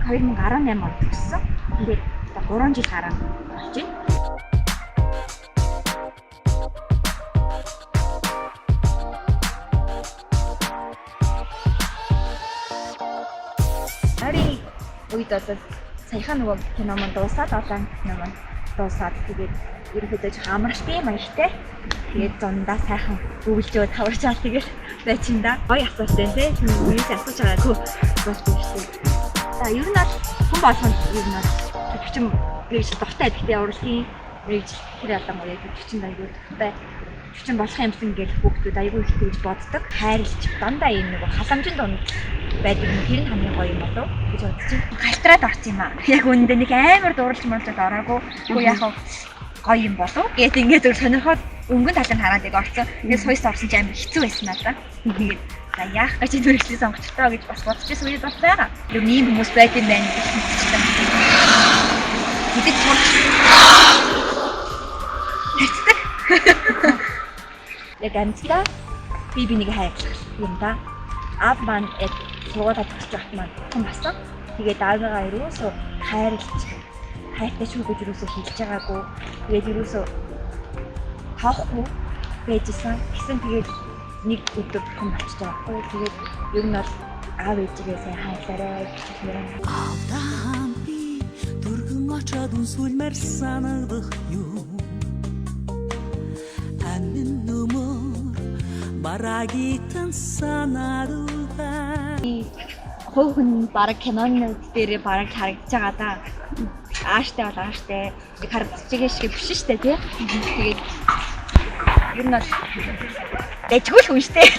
2018 онд төгссөн. Тэгээд 3 жил гарсан болж байна. Ари үед одоо саяхан нөгөө кино манд дуусаад олон кино манд дуусаад тэгээд ерөнхийдөө ч амарчтай маягтай. Тэгээд зундаа сайхан өвлжөө таварч аа тэгээд байчинда. Гоё асуулт байна те. Юуээс асууж байгаагүй бас биш. За ер нь бол хүн болгонд ер нь төвчин гэж дуртай гэхдээ урлагийн мэрэгжил тэр ялангуяа төвчин аягүй дуртай. Төвчин болох юмсан гэж хүүхдүүд аягүй их тэгж боддог. Хайрлж дандаа ийм нэг халамжийн дунд байдаг юм. Тэр нь хамгийн гоё юм болов гэж бодож байна. Галтраад орсон юм аа. Яг үүндээ нэг амар дурлж муулж ороогүй. Уу яг гоё юм болов гэт ингээд зөв сонирхоод өнгөн талыг хараад яг орсон. Тэгээд сойс орсон ч амар хэцүү байсан надаа. Тэгээд за яах гэж мэрэгчлээ сонгочихлоо гэж бас бодчихсон үед бас байгаа. Нэг ийм хүмүүс байт юм байна гэж хэлчихсэн. Мэдээж сурч. Хэцдэг. Яг амтдаа би бинийг хайрлах юм да. Аав маань сургуулаа төгсөж байхад маань хүн басан. Тэгээд аавыгаа юусоо хайрлаж хайртай шүү гэж юусоо хэлж байгаагүй. Тэгээд юусоо таахгүй байжсэн. Гэсэн тэгээд нэг өдөр хүн болчихж байгаа байхгүй. Тэгээд ер нь бол аав ээжигээ сайн хайрлаарай гэж хэлмээр. Авдаан би дөргөн очоод үнсүүлмээр санагдах юу? Амин нүмөр барагитан санааруда. Хөвгөн бараг кинонууд дээр бараг харагдаж байгаа да. Ааштай бол ааштай. Нэг харагдчихгээ шиг биш шүү дээ тий. Тэгээд ер нь бол дэжгүй л хүн шүү дээ.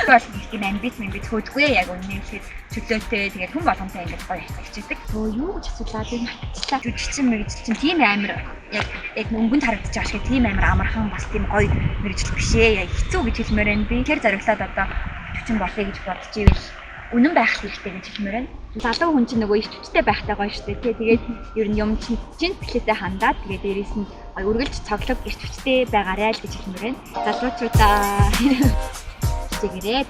Бас тийм амбиц хөөдгүй яг үнэ хэлэхэд чөлөөтэй тэгээд хүн болгонтэй ингэж гоё хичээдэг. Өө юу гэж асуулаад энэ хатчлаа. Жүжигчин мэрэгчлэн тийм амар яг өнгөнд харагдаж байгаа шиг тийм амар амархан бас тийм гоё мэрэгжил биш ээ. Яг хэцүү гэж хэлмээр байна. Би тэр зориглоод одоо жүжигчин болъё гэж бодож ивэл үнэн байх хэрэгтэй гэж хэлмээр байна. Залуу хүн чинь нөгөө их хүчтэй байхтай гоё шүү дээ. Тэгээд ер нь юм чинь тэлээтэй хандаад тэгээд дээрээс нь үргэлж цоглог эрт хүчтэй байгаарай л гэж хэлмээр байна. Залуучуудаа хичээгээрэй.